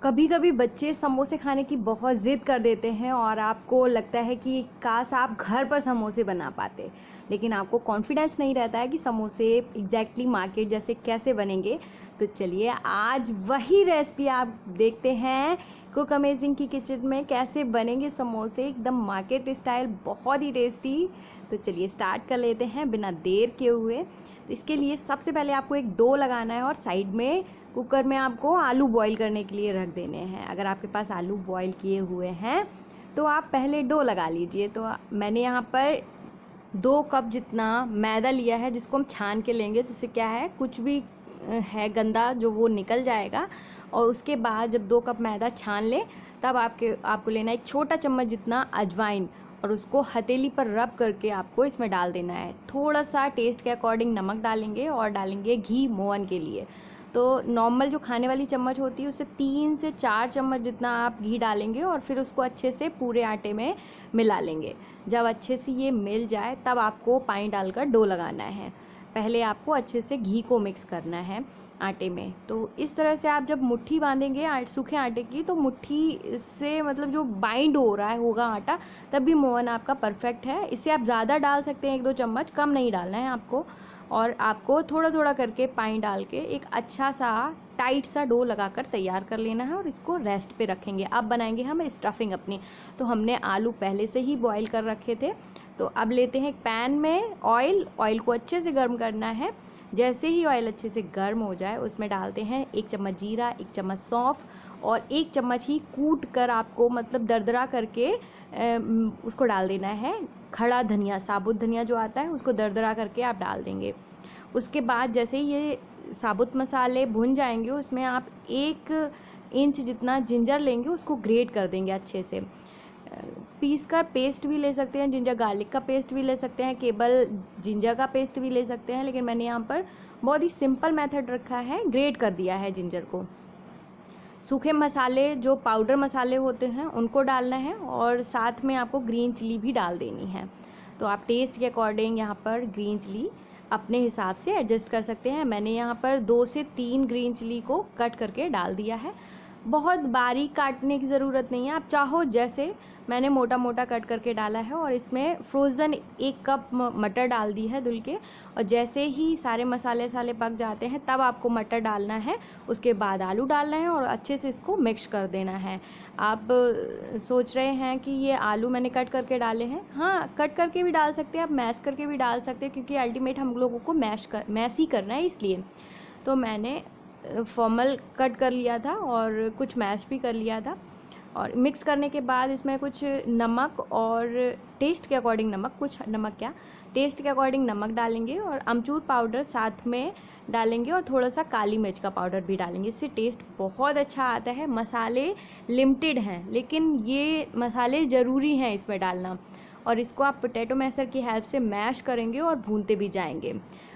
कभी कभी बच्चे समोसे खाने की बहुत ज़िद कर देते हैं और आपको लगता है कि काश आप घर पर समोसे बना पाते, लेकिन आपको कॉन्फिडेंस नहीं रहता है कि समोसे एग्जैक्टली मार्केट जैसे कैसे बनेंगे। तो चलिए आज वही रेसिपी आप देखते हैं कुक अमेजिंग की किचन में कैसे बनेंगे समोसे एकदम मार्केट स्टाइल, बहुत ही टेस्टी। तो चलिए स्टार्ट कर लेते हैं बिना देर किए हुए। इसके लिए सबसे पहले आपको एक डो लगाना है और साइड में कुकर में आपको आलू बॉईल करने के लिए रख देने हैं। अगर आपके पास आलू बॉईल किए हुए हैं तो आप पहले डो लगा लीजिए। तो मैंने यहाँ पर 2 कप जितना मैदा लिया है, जिसको हम छान के लेंगे, जिससे क्या है कुछ भी है गंदा जो वो निकल जाएगा। और उसके बाद जब 2 कप मैदा छान लें तब आपको लेना है 1 छोटा चम्मच जितना अजवाइन और उसको हथेली पर रब करके आपको इसमें डाल देना है। थोड़ा सा टेस्ट के अकॉर्डिंग नमक डालेंगे और डालेंगे घी मोहन के लिए। तो नॉर्मल जो खाने वाली चम्मच होती है उससे 3 से 4 चम्मच जितना आप घी डालेंगे और फिर उसको अच्छे से पूरे आटे में मिला लेंगे। जब अच्छे से ये मिल जाए तब आपको पानी डालकर डो लगाना है। पहले आपको अच्छे से घी को मिक्स करना है आटे में। तो इस तरह से आप जब मुट्ठी बांधेंगे सूखे आटे की, तो मुट्ठी से मतलब जो बाइंड हो रहा है होगा आटा, तब भी मोहन आपका परफेक्ट है। इससे आप ज़्यादा डाल सकते हैं, 1-2 चम्मच, कम नहीं डालना है आपको। और आपको थोड़ा थोड़ा करके पानी डाल के एक अच्छा सा टाइट सा डो लगाकर तैयार कर लेना है और इसको रेस्ट पे रखेंगे। अब बनाएंगे हम स्टफिंग अपनी। तो हमने आलू पहले से ही बॉईल कर रखे थे। तो अब लेते हैं एक पैन में ऑयल को अच्छे से गर्म करना है। जैसे ही ऑयल अच्छे से गर्म हो जाए उसमें डालते हैं 1 चम्मच जीरा, 1 चम्मच सौंफ और 1 चम्मच ही कूट कर आपको मतलब दरदरा करके उसको डाल देना है। खड़ा धनिया, साबुत धनिया जो आता है उसको दरदरा करके आप डाल देंगे। उसके बाद जैसे ही ये साबुत मसाले भुन जाएंगे उसमें आप 1 इंच जितना जिंजर लेंगे, उसको ग्रेट कर देंगे अच्छे से। पीस कर पेस्ट भी ले सकते हैं, जिंजर गार्लिक का पेस्ट भी ले सकते हैं, केवल जिंजर का पेस्ट भी ले सकते हैं, लेकिन मैंने यहाँ पर बहुत ही सिंपल मेथड रखा है, ग्रेट कर दिया है जिंजर को। सूखे मसाले जो पाउडर मसाले होते हैं उनको डालना है और साथ में आपको ग्रीन चिली भी डाल देनी है। तो आप टेस्ट के अकॉर्डिंग यहाँ पर ग्रीन चिली अपने हिसाब से एडजस्ट कर सकते हैं। मैंने यहाँ पर 2 से 3 ग्रीन चिली को कट करके डाल दिया है। बहुत बारीक काटने की ज़रूरत नहीं है, आप चाहो जैसे। मैंने मोटा मोटा कट करके डाला है और इसमें फ्रोज़न 1 कप मटर डाल दी है धुल के। और जैसे ही सारे मसाले पक जाते हैं तब आपको मटर डालना है, उसके बाद आलू डालना है और अच्छे से इसको मिक्स कर देना है। आप सोच रहे हैं कि ये आलू मैंने कट करके डाले हैं। हाँ, कट करके भी डाल सकते हैं, आप मैश करके भी डाल सकते हैं, क्योंकि अल्टीमेट हम लोगों को मैश ही करना है इसलिए। तो मैंने फॉर्मल कट कर लिया था और कुछ मैश भी कर लिया था। और मिक्स करने के बाद इसमें कुछ नमक और टेस्ट के अकॉर्डिंग टेस्ट के अकॉर्डिंग नमक डालेंगे और अमचूर पाउडर साथ में डालेंगे और थोड़ा सा काली मिर्च का पाउडर भी डालेंगे। इससे टेस्ट बहुत अच्छा आता है। मसाले लिमिटेड हैं, लेकिन ये मसाले ज़रूरी हैं इसमें डालना। और इसको आप पोटैटो मैशर की हेल्प से मैश करेंगे और भूनते भी जाएंगे।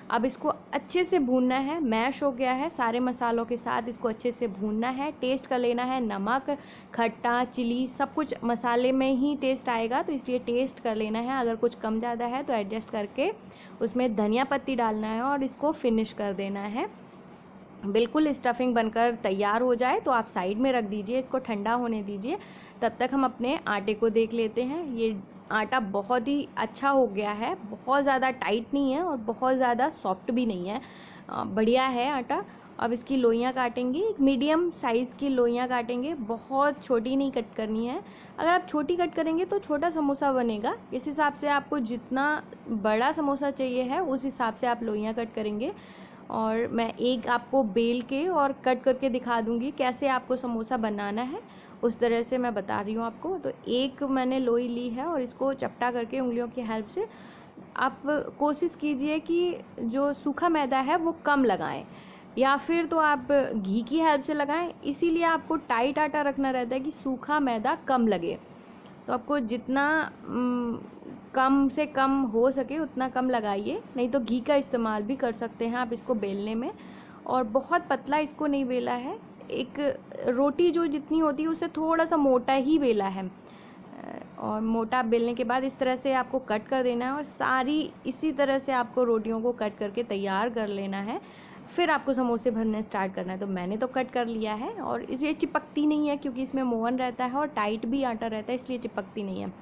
अब इसको अच्छे से भूनना है। मैश हो गया है सारे मसालों के साथ, इसको अच्छे से भूनना है। टेस्ट कर लेना है, नमक, खट्टा, चिली, सब कुछ मसाले में ही टेस्ट आएगा, तो इसलिए टेस्ट कर लेना है। अगर कुछ कम ज़्यादा है तो एडजस्ट करके उसमें धनिया पत्ती डालना है और इसको फिनिश कर देना है। बिल्कुल स्टफिंग बनकर तैयार हो जाए तो आप साइड में रख दीजिए, इसको ठंडा होने दीजिए। तब तक हम अपने आटे को देख लेते हैं। ये आटा बहुत ही अच्छा हो गया है, बहुत ज़्यादा टाइट नहीं है और बहुत ज़्यादा सॉफ्ट भी नहीं है, बढ़िया है आटा। अब इसकी लोइयाँ काटेंगे, एक मीडियम साइज़ की लोइयाँ काटेंगे, बहुत छोटी नहीं कट करनी है। अगर आप छोटी कट करेंगे तो छोटा समोसा बनेगा। इस हिसाब से आपको जितना बड़ा समोसा चाहिए है उस हिसाब से आप लोइयाँ कट करेंगे। और मैं एक आपको बेल के और कट करके दिखा दूँगी कैसे आपको समोसा बनाना है, उस तरह से मैं बता रही हूँ आपको। तो एक मैंने लोई ली है और इसको चपटा करके उंगलियों की हेल्प से आप कोशिश कीजिए कि जो सूखा मैदा है वो कम लगाएं, या फिर तो आप घी की हेल्प से लगाएं। इसीलिए आपको टाइट आटा रखना रहता है कि सूखा मैदा कम लगे। तो आपको जितना कम से कम हो सके उतना कम लगाइए, नहीं तो घी का इस्तेमाल भी कर सकते हैं आप इसको बेलने में। और बहुत पतला इसको नहीं बेला है, एक रोटी जो जितनी होती है उससे थोड़ा सा मोटा ही बेला है। और मोटा बेलने के बाद इस तरह से आपको कट कर देना है और सारी इसी तरह से आपको रोटियों को कट करके तैयार कर लेना है। फिर आपको समोसे भरने स्टार्ट करना है। तो मैंने तो कट कर लिया है और इसलिए चिपकती नहीं है, क्योंकि इसमें मोहन रहता है और टाइट भी आटा रहता है, इसलिए चिपकती नहीं है।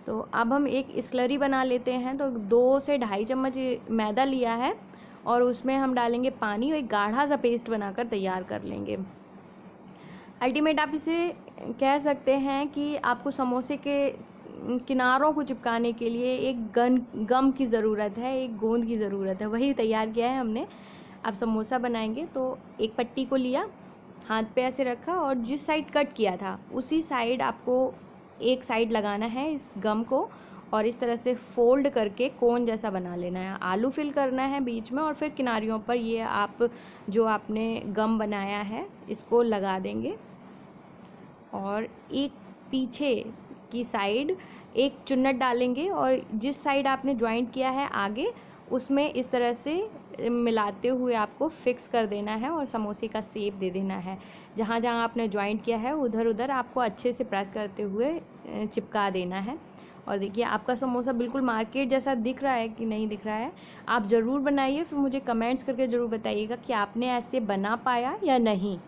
तो अब हम एक स्लरी बना लेते हैं। तो 2 से ढाई चम्मच मैदा लिया है और उसमें हम डालेंगे पानी और एक गाढ़ा सा पेस्ट बनाकर तैयार कर लेंगे। अल्टीमेट आप इसे कह सकते हैं कि आपको समोसे के किनारों को चिपकाने के लिए एक गम की ज़रूरत है, एक गोंद की ज़रूरत है, वही तैयार किया है हमने। अब समोसा बनाएंगे तो एक पट्टी को लिया, हाथ पे ऐसे रखा और जिस साइड कट किया था उसी साइड आपको एक साइड लगाना है इस गम को और इस तरह से फोल्ड करके कोन जैसा बना लेना है। आलू फिल करना है बीच में और फिर किनारियों पर ये आप जो आपने गम बनाया है इसको लगा देंगे और एक पीछे की साइड एक चुन्नट डालेंगे और जिस साइड आपने ज्वाइंट किया है आगे उसमें इस तरह से मिलाते हुए आपको फिक्स कर देना है और समोसे का शेप दे देना है। जहाँ जहाँ आपने ज्वाइंट किया है उधर उधर आपको अच्छे से प्रेस करते हुए चिपका देना है। और देखिए आपका समोसा बिल्कुल मार्केट जैसा दिख रहा है कि नहीं दिख रहा है, आप ज़रूर बनाइए, फिर मुझे कमेंट्स करके ज़रूर बताइएगा कि आपने ऐसे बना पाया या नहीं।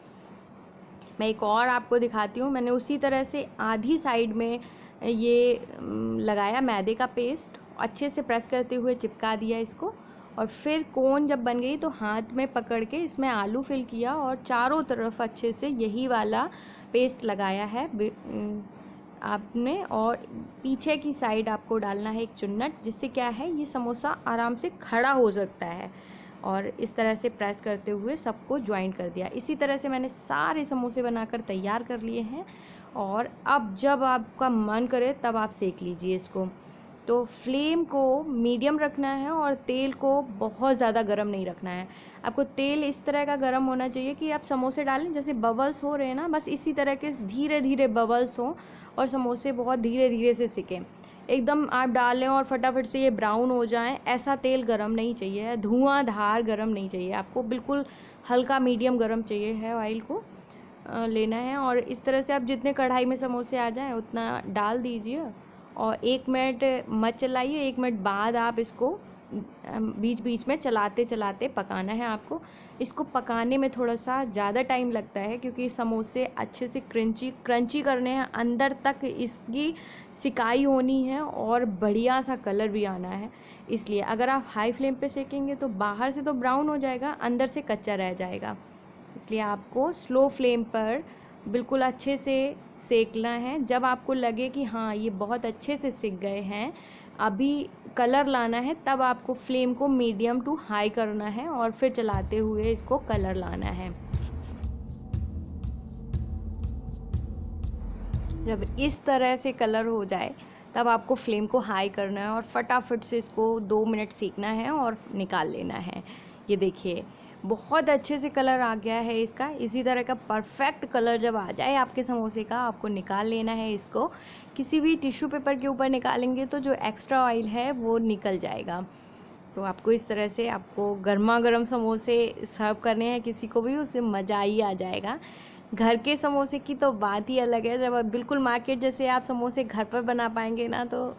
मैं एक और आपको दिखाती हूँ। मैंने उसी तरह से आधी साइड में ये लगाया मैदे का पेस्ट, अच्छे से प्रेस करते हुए चिपका दिया इसको और फिर कोन जब बन गई तो हाथ में पकड़ के इसमें आलू फिल किया और चारों तरफ अच्छे से यही वाला पेस्ट लगाया है आपने। और पीछे की साइड आपको डालना है एक चुन्नट, जिससे क्या है ये समोसा आराम से खड़ा हो सकता है। और इस तरह से प्रेस करते हुए सबको ज्वाइन कर दिया। इसी तरह से मैंने सारे समोसे बनाकर तैयार कर लिए हैं और अब जब आपका मन करे तब आप सेक लीजिए इसको। तो फ्लेम को मीडियम रखना है और तेल को बहुत ज़्यादा गर्म नहीं रखना है। आपको तेल इस तरह का गर्म होना चाहिए कि आप समोसे डालें जैसे बबल्स हो रहे हैं ना, बस इसी तरह के धीरे धीरे बबल्स हों और समोसे बहुत धीरे धीरे से सिकें। एकदम आप डालें और फटाफट से ये ब्राउन हो जाएं, ऐसा तेल गरम नहीं चाहिए, धुआंधार गरम नहीं चाहिए, आपको बिल्कुल हल्का मीडियम गरम चाहिए है। ऑयल को लेना है और इस तरह से आप जितने कढ़ाई में समोसे आ जाएं उतना डाल दीजिए और 1 मिनट मत चलाइए। 1 मिनट बाद आप इसको बीच बीच में चलाते चलाते पकाना है आपको। इसको पकाने में थोड़ा सा ज़्यादा टाइम लगता है क्योंकि समोसे अच्छे से क्रंची करने हैं, अंदर तक इसकी सिकाई होनी है और बढ़िया सा कलर भी आना है। इसलिए अगर आप हाई फ्लेम पे सेकेंगे तो बाहर से तो ब्राउन हो जाएगा, अंदर से कच्चा रह जाएगा। इसलिए आपको स्लो फ्लेम पर बिल्कुल अच्छे से सेकना है। जब आपको लगे कि हाँ ये बहुत अच्छे से सिक गए हैं, अभी कलर लाना है, तब आपको फ्लेम को मीडियम टू हाई करना है और फिर चलाते हुए इसको कलर लाना है। जब इस तरह से कलर हो जाए तब आपको फ्लेम को हाई करना है और फटाफट से इसको 2 मिनट सेकना है और निकाल लेना है। ये देखिए बहुत अच्छे से कलर आ गया है इसका। इसी तरह का परफेक्ट कलर जब आ जाए आपके समोसे का, आपको निकाल लेना है इसको। किसी भी टिश्यू पेपर के ऊपर निकालेंगे तो जो एक्स्ट्रा ऑयल है वो निकल जाएगा। तो आपको इस तरह से आपको गर्मा गर्म समोसे सर्व करने हैं किसी को भी, उससे मज़ा ही आ जाएगा। घर के समोसे की तो बात ही अलग है। जब आप बिल्कुल मार्केट जैसे आप समोसे घर पर बना पाएंगे ना, तो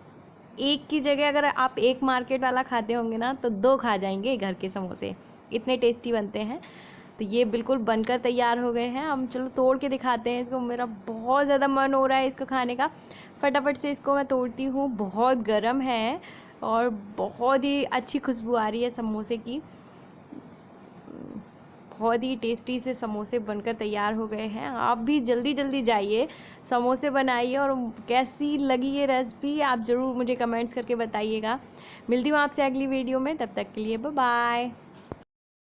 एक की जगह अगर आप एक मार्केट वाला खाते होंगे ना तो 2 खा जाएंगे घर के समोसे, इतने टेस्टी बनते हैं। तो ये बिल्कुल बनकर तैयार हो गए हैं। हम चलो तोड़ के दिखाते हैं इसको। मेरा बहुत ज़्यादा मन हो रहा है इसको खाने का। फटाफट से इसको मैं तोड़ती हूँ। बहुत गर्म है और बहुत ही अच्छी खुशबू आ रही है समोसे की। बहुत ही टेस्टी से समोसे बनकर तैयार हो गए हैं। आप भी जल्दी जल्दी जाइए, समोसे बनाइए और कैसी लगी ये रेसिपी आप ज़रूर मुझे कमेंट्स करके बताइएगा। मिलती हूँ आपसे अगली वीडियो में, तब तक के लिए बाय बाय।